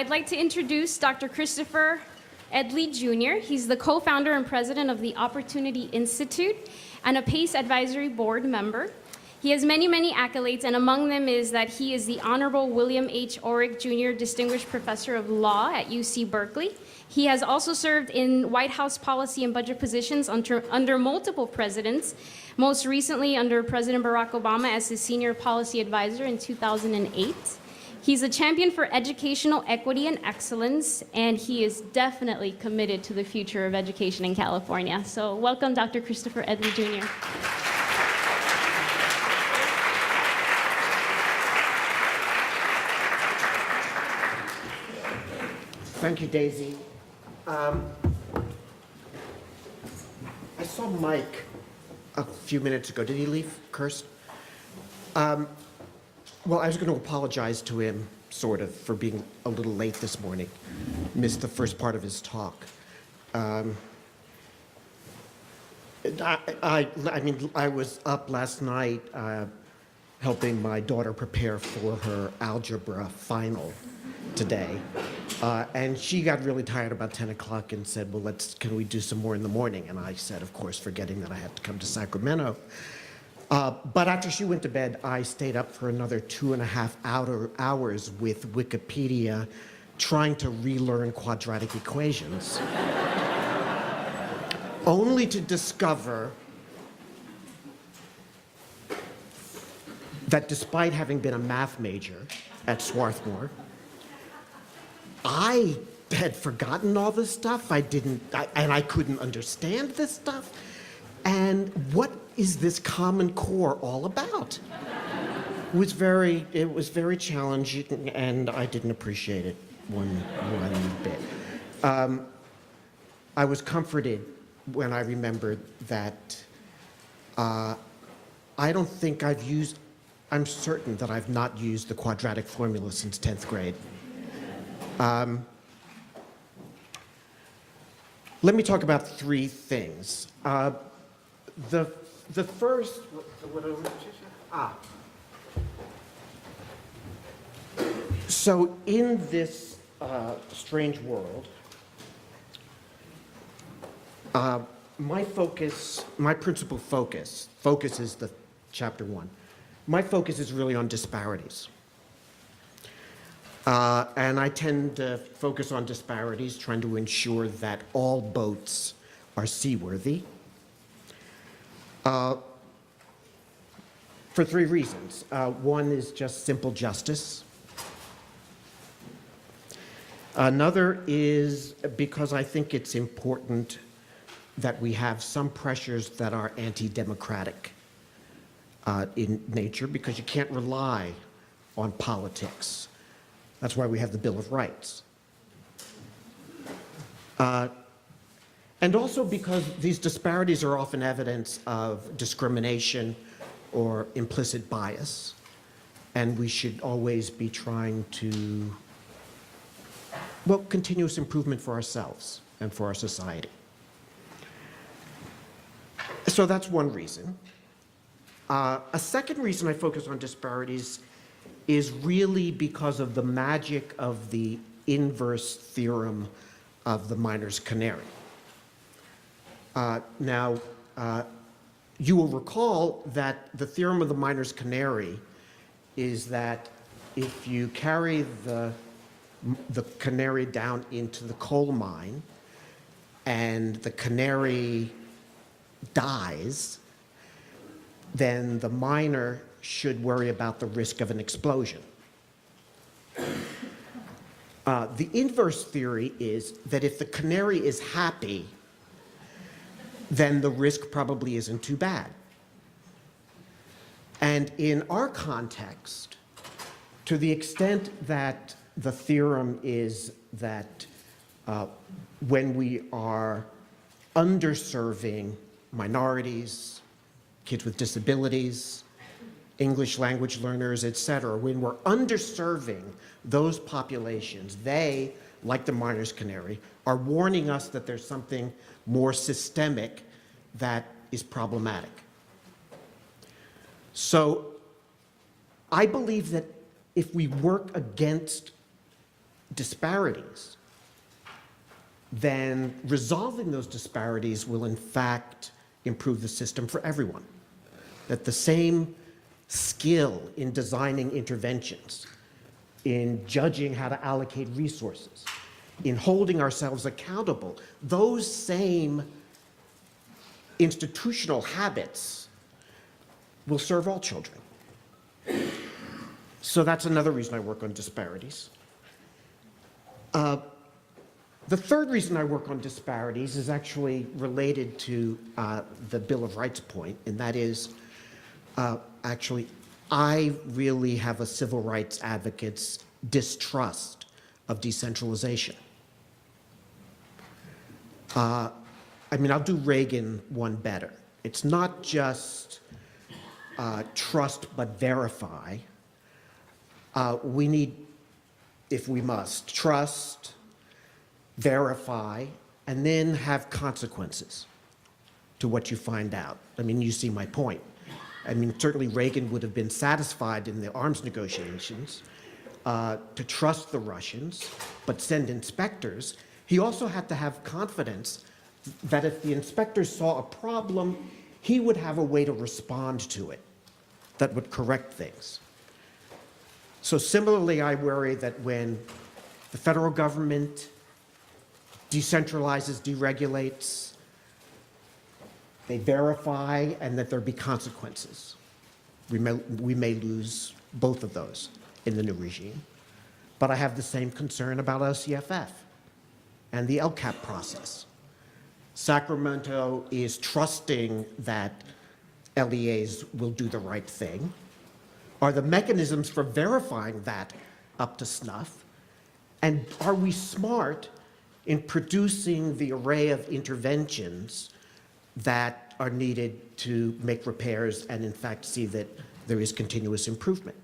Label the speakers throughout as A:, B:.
A: I'd like to introduce Dr. Christopher Edley Jr. He's the co-founder and president of the Opportunity Institute and a PACE Advisory Board member. He has many, many accolades, and among them is that he is the Honorable William H. Orrick Jr. Distinguished Professor of Law at UC Berkeley. He has also served in White House policy and budget positions under multiple presidents, most recently under President Barack Obama as his senior policy advisor in 2008. He's a champion for educational equity and excellence, and he is definitely committed to the future of education in California. So welcome, Dr. Christopher Edley Jr.
B: Thank you, Daisy. I saw Mike a few minutes ago. Did he leave, Kirst? Well, I was going to apologize to him, sort of, for being a little late this morning. Missed the first part of his talk. I mean, I was up last night helping my daughter prepare for her algebra final today. And she got really tired about 10 o'clock and said, well, can we do some more in the morning? And I said, of course, forgetting that I had to come to Sacramento. But after she went to bed, I stayed up for another 2.5 hours with Wikipedia trying to relearn quadratic equations, only to discover that despite having been a math major at Swarthmore, I had forgotten all this stuff. And I couldn't understand this stuff. And what is this Common Core all about? It was very challenging, and I didn't appreciate it one bit. I was comforted when I remembered that I'm certain that I've not used the quadratic formula since 10th grade. Let me talk about three things. The first, so in this strange world, my principal focus is the chapter 1. My focus is really on disparities. And I tend to focus on disparities, trying to ensure that all boats are seaworthy. For three reasons. One is just simple justice. Another is because I think it's important that we have some pressures that are anti-democratic in nature, because you can't rely on politics. That's why we have the Bill of Rights. And also because these disparities are often evidence of discrimination or implicit bias, and we should always be trying to, well, continuous improvement for ourselves and for our society. So that's one reason. A second reason I focus on disparities is really because of the magic of the inverse theorem of the miner's canary. You will recall that the theorem of the miner's canary is that if you carry the canary down into the coal mine and the canary dies, then the miner should worry about the risk of an explosion. The inverse theory is that if the canary is happy, then the risk probably isn't too bad. And in our context, to the extent that the theorem is that when we are underserving minorities, kids with disabilities, English language learners, et cetera, when we're underserving those populations, they, like the miner's canary, are warning us that there's something more systemic that is problematic. So I believe that if we work against disparities, then resolving those disparities will in fact improve the system for everyone. That the same skill in designing interventions, in judging how to allocate resources, in holding ourselves accountable, those same institutional habits will serve all children. So that's another reason I work on disparities. The third reason I work on disparities is actually related to the Bill of Rights point, and that is actually I really have a civil rights advocate's distrust of decentralization. I mean, I'll do Reagan one better. It's not just trust but verify. We need, if we must, trust, verify, and then have consequences to what you find out. I mean, you see my point. I mean, certainly Reagan would have been satisfied in the arms negotiations to trust the Russians, but send inspectors. He also had to have confidence that if the inspectors saw a problem, he would have a way to respond to it that would correct things. So similarly, I worry that when the federal government decentralizes, deregulates, they verify, and that there be consequences. We may lose both of those in the new regime. But I have the same concern about LCFF and the LCAP process. Sacramento is trusting that LEAs will do the right thing. Are the mechanisms for verifying that up to snuff? And are we smart in producing the array of interventions that are needed to make repairs and, in fact, see that there is continuous improvement?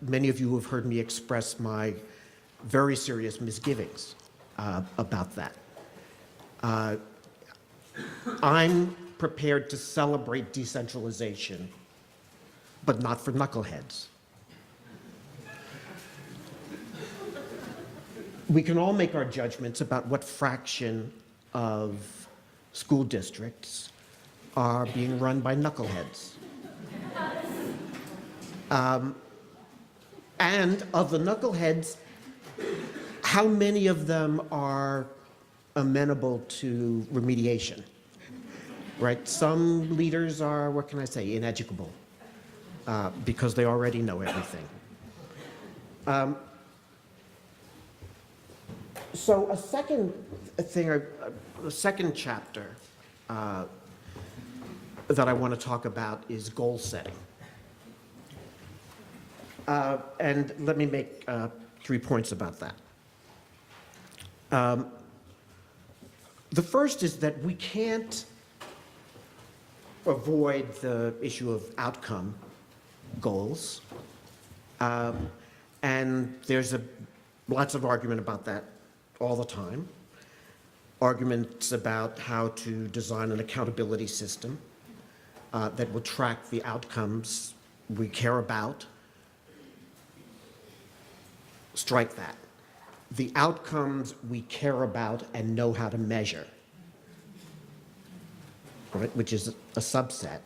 B: Many of you have heard me express my very serious misgivings about that. I'm prepared to celebrate decentralization, but not for knuckleheads. We can all make our judgments about what fraction of school districts are being run by knuckleheads. And of the knuckleheads, how many of them are amenable to remediation? Right? Some leaders are, what can I say, ineducable because they already know everything. So a second thing, a second chapter that I want to talk about is goal setting. And let me make 3 points about that. The first is that we can't avoid the issue of outcome goals. And there's lots of argument about that all the time. Arguments about how to design an accountability system that will track the outcomes we care about. Strike that. The outcomes we care about and know how to measure, right, which is a subset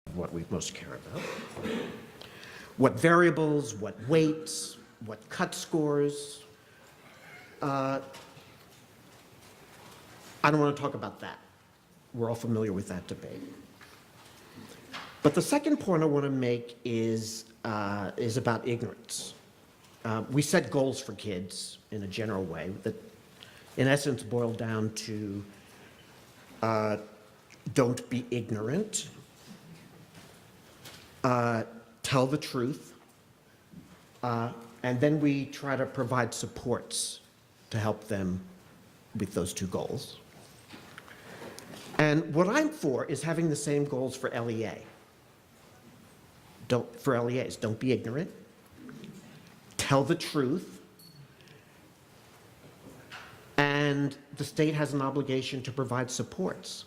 B: of what we most care about. What variables, what weights, what cut scores. I don't want to talk about that. We're all familiar with that debate. But the second point I want to make is about ignorance. We set goals for kids in a general way that, in essence, boil down to don't be ignorant, tell the truth, and then we try to provide supports to help them with those two goals. And what I'm for is having the same goals for LEA. For LEAs, don't be ignorant, tell the truth, and the state has an obligation to provide supports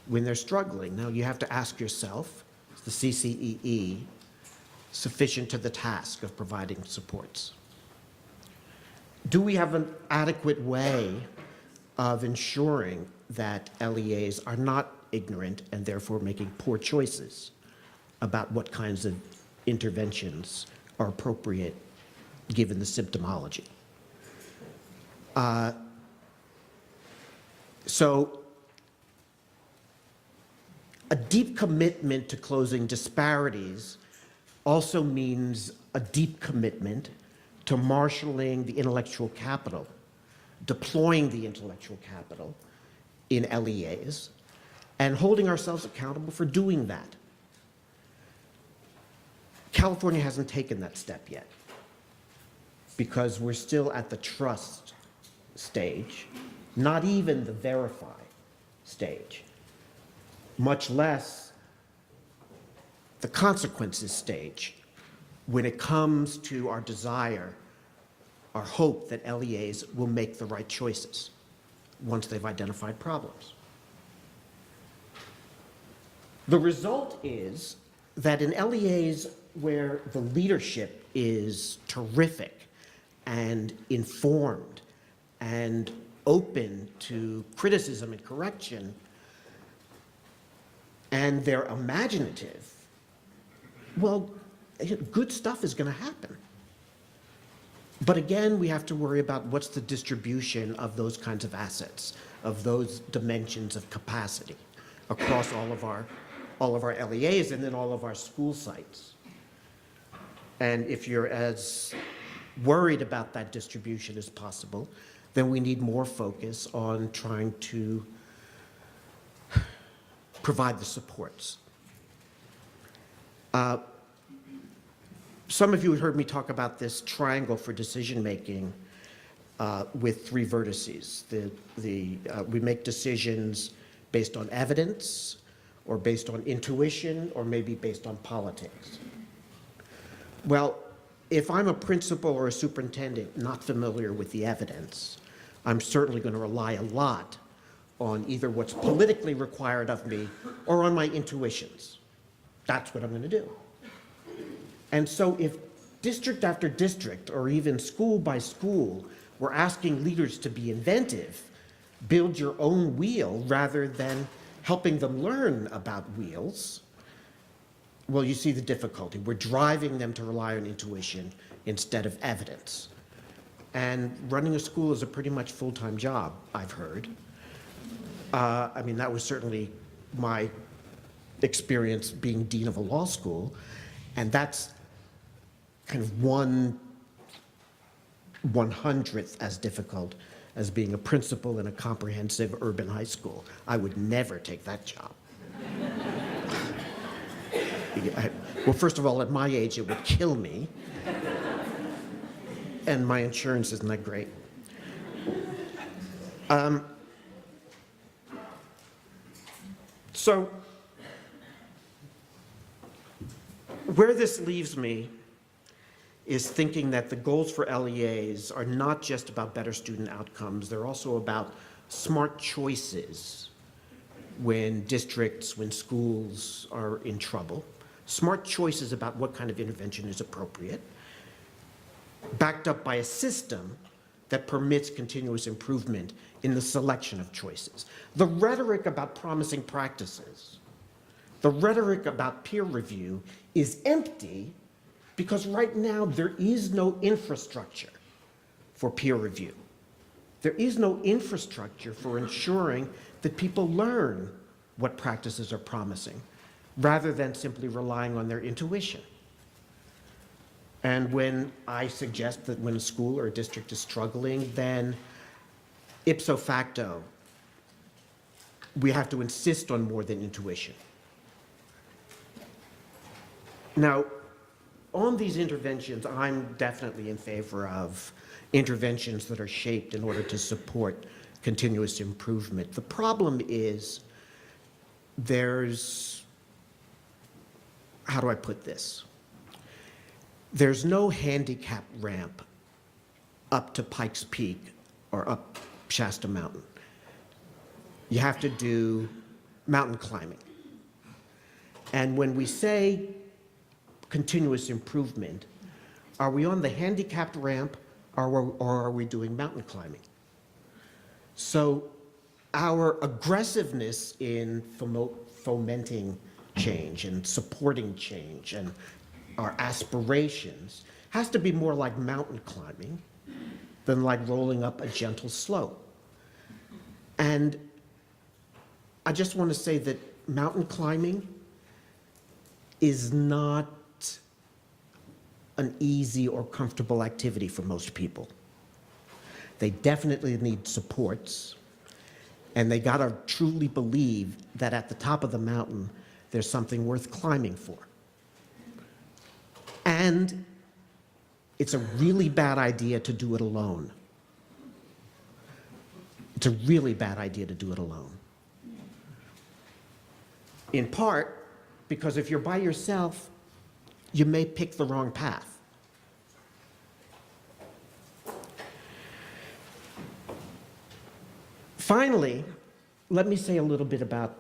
B: when they're struggling. Now, you have to ask yourself, is the CCEE sufficient to the task of providing supports? do we have an adequate way of ensuring that LEAs are not ignorant and therefore making poor choices about what kinds of interventions are appropriate given the symptomology? So a deep commitment to closing disparities also means a deep commitment to marshaling the intellectual capital, deploying the intellectual capital in LEAs, and holding ourselves accountable for doing that. California hasn't taken that step yet because we're still at the trust stage, not even the verify stage, much less the consequences stage when it comes to our desire, our hope that LEAs will make the right choices once they've identified problems. The result is that in LEAs where the leadership is terrific and informed and open to criticism and correction, and they're imaginative, well, good stuff is going to happen. But again, we have to worry about what's the distribution of those kinds of assets, of those dimensions of capacity across all of our LEAs and then all of our school sites. And if you're as worried about that distribution as possible, then we need more focus on trying to provide the supports. Some of you have heard me talk about this triangle for decision-making with three vertices. We make decisions based on evidence, or based on intuition, or maybe based on politics. Well, if I'm a principal or a superintendent not familiar with the evidence, I'm certainly going to rely a lot on either what's politically required of me or on my intuitions. That's what I'm going to do. And so if district after district, or even school by school, we're asking leaders to be inventive, build your own wheel rather than helping them learn about wheels, well, you see the difficulty. We're driving them to rely on intuition instead of evidence. And running a school is a pretty much full-time job, I've heard. I mean, that was certainly my experience being dean of a law school, and that's kind of 1/100th as difficult as being a principal in a comprehensive urban high school. I would never take that job. Well, first of all, at my age, it would kill me. And my insurance isn't that great. So where this leaves me is thinking that the goals for LEAs are not just about better student outcomes, they're also about smart choices when districts, when schools are in trouble, smart choices about what kind of intervention is appropriate, backed up by a system that permits continuous improvement in the selection of choices. The rhetoric about promising practices, the rhetoric about peer review is empty because right now there is no infrastructure for peer review. There is no infrastructure for ensuring that people learn what practices are promising, rather than simply relying on their intuition. And when I suggest that when a school or a district is struggling, then ipso facto, we have to insist on more than intuition. Now, on these interventions, I'm definitely in favor of interventions that are shaped in order to support continuous improvement. The problem is how do I put this? There's no handicap ramp up to Pikes Peak or up Shasta Mountain. You have to do mountain climbing. And when we say continuous improvement, are we on the handicapped ramp? or are we doing mountain climbing? So our aggressiveness in fomenting change and supporting change and our aspirations has to be more like mountain climbing than like rolling up a gentle slope. And I just want to say that mountain climbing is not an easy or comfortable activity for most people. They definitely need supports, and they gotta truly believe that at the top of the mountain, there's something worth climbing for. And it's a really bad idea to do it alone. It's a really bad idea to do it alone. In part, because if you're by yourself, you may pick the wrong path. Finally, let me say a little bit about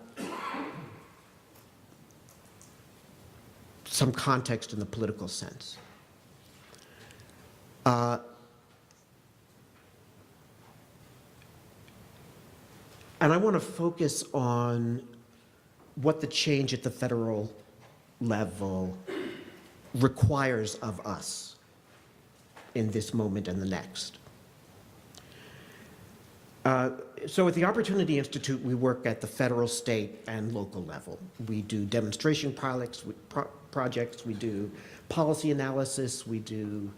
B: some context in the political sense. And I want to focus on what the change at the federal level requires of us in this moment and the next. So at the Opportunity Institute, we work at the federal, state, and local level. We do demonstration projects, we do policy analysis, we do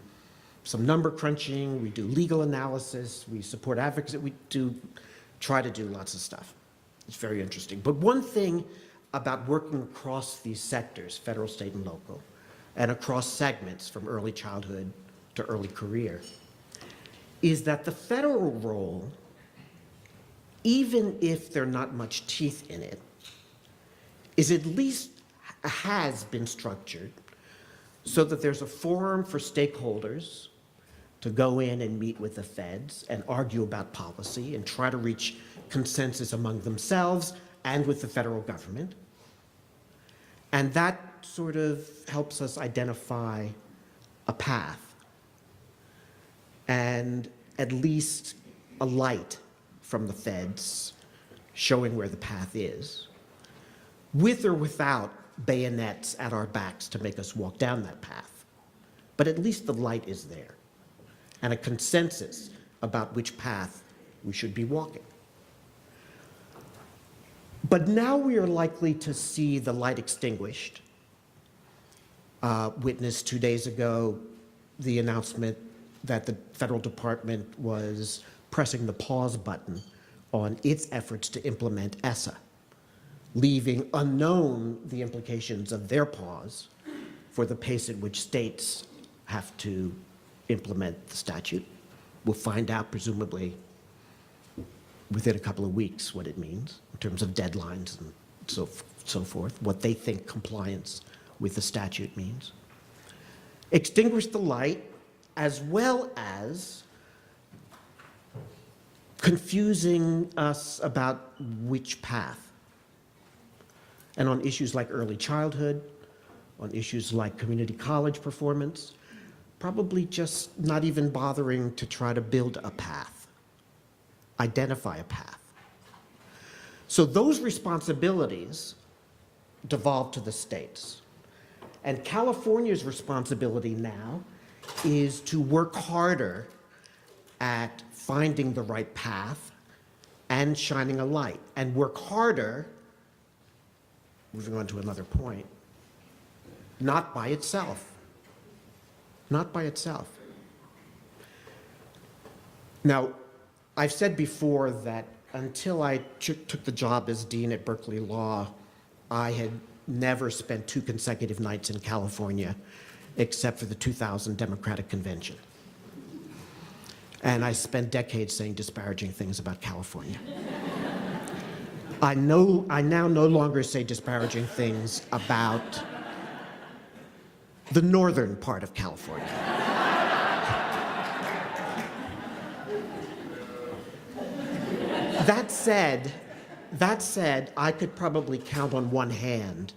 B: some number crunching, we do legal analysis, we support advocacy, we try to do lots of stuff. It's very interesting. But one thing about working across these sectors, federal, state, and local, and across segments from early childhood to early career, is that the federal role, even if there are not much teeth in it, is at least has been structured so that there's a forum for stakeholders to go in and meet with the feds and argue about policy and try to reach consensus among themselves and with the federal government. And that sort of helps us identify a path and at least a light from the feds showing where the path is, with or without bayonets at our backs to make us walk down that path. But at least the light is there, and a consensus about which path we should be walking. But now we are likely to see the light extinguished. Witnessed 2 days ago the announcement that the federal department was pressing the pause button on its efforts to implement ESSA, leaving unknown the implications of their pause for the pace at which states have to implement the statute. We'll find out, presumably, within a couple of weeks what it means in terms of deadlines and so forth, what they think compliance with the statute means. Extinguish the light, as well as confusing us about which path. And on issues like early childhood, on issues like community college performance, probably just not even bothering to try to build a path, identify a path. So those responsibilities devolve to the states. And California's responsibility now is to work harder at finding the right path and shining a light, and work harder, moving on to another point, not by itself. Not by itself. Now, I've said before that until I took the job as dean at Berkeley Law, I had never spent 2 consecutive nights in California except for the 2000 Democratic Convention. And I spent decades saying disparaging things about California. I now no longer say disparaging things about the northern part of California. That said, I could probably count on one hand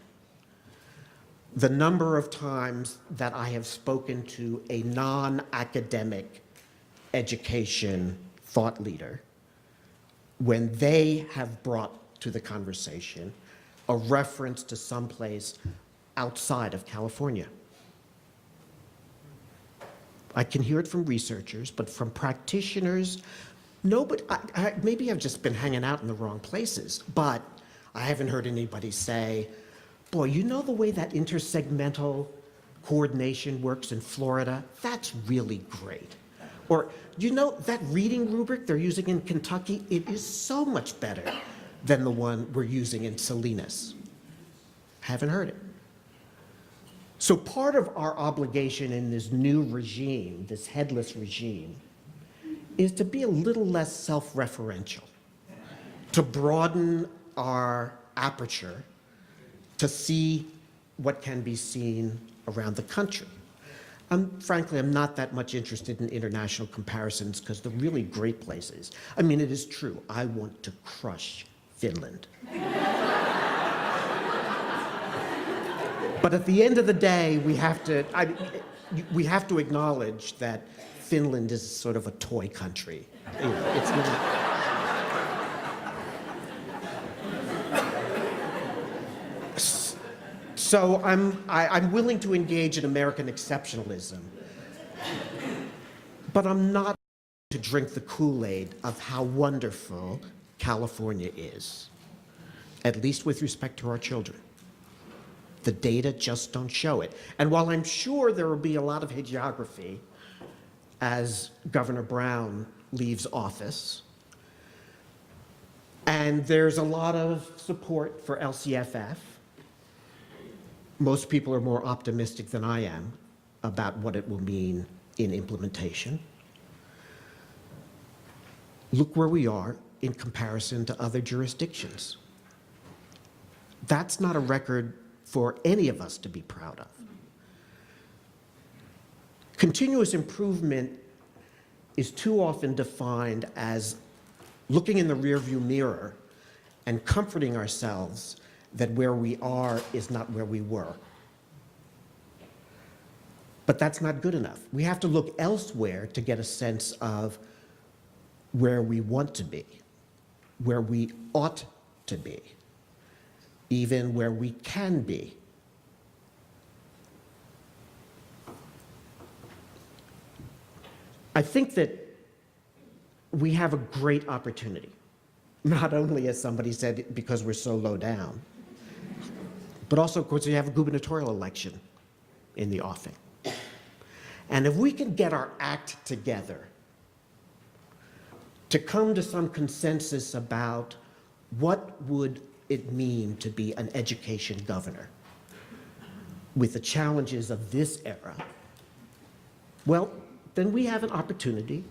B: the number of times that I have spoken to a non-academic education thought leader when they have brought to the conversation a reference to someplace outside of California. I can hear it from researchers, but from practitioners, nobody, maybe I've just been hanging out in the wrong places, but I haven't heard anybody say, boy, you know the way that intersegmental coordination works in Florida? That's really great. Or, you know, that reading rubric they're using in Kentucky, it is so much better than the one we're using in Salinas. Haven't heard it. So part of our obligation in this new regime, this headless regime, is to be a little less self-referential, to broaden our aperture, to see what can be seen around the country. Frankly, I'm not that much interested in international comparisons because the really great places, I mean, it is true, I want to crush Finland. But at the end of the day, we have to acknowledge that Finland is sort of a toy country. You know, it's not. So I'm willing to engage in American exceptionalism, but I'm not to drink the Kool-Aid of how wonderful California is, at least with respect to our children. The data just don't show it. And while I'm sure there will be a lot of hagiography as Governor Brown leaves office, and there's a lot of support for LCFF, most people are more optimistic than I am about what it will mean in implementation. Look where we are in comparison to other jurisdictions. That's not a record for any of us to be proud of. Continuous improvement is too often defined as looking in the rearview mirror and comforting ourselves that where we are is not where we were. But that's not good enough. We have to look elsewhere to get a sense of where we want to be, where we ought to be, even where we can be. I think that we have a great opportunity, not only, as somebody said, because we're so low down, but also, of course, we have a gubernatorial election in the offing. And if we can get our act together to come to some consensus about what would it mean to be an education governor with the challenges of this era, well, then we have an opportunity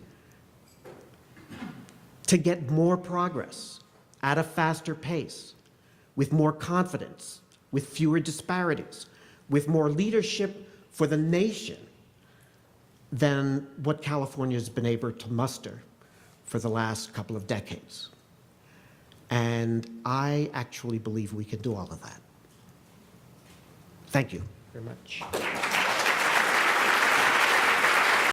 B: to get more progress at a faster pace, with more confidence, with fewer disparities, with more leadership for the nation than what California has been able to muster for the last couple of decades. And I actually believe we can do all of that. Thank you very much.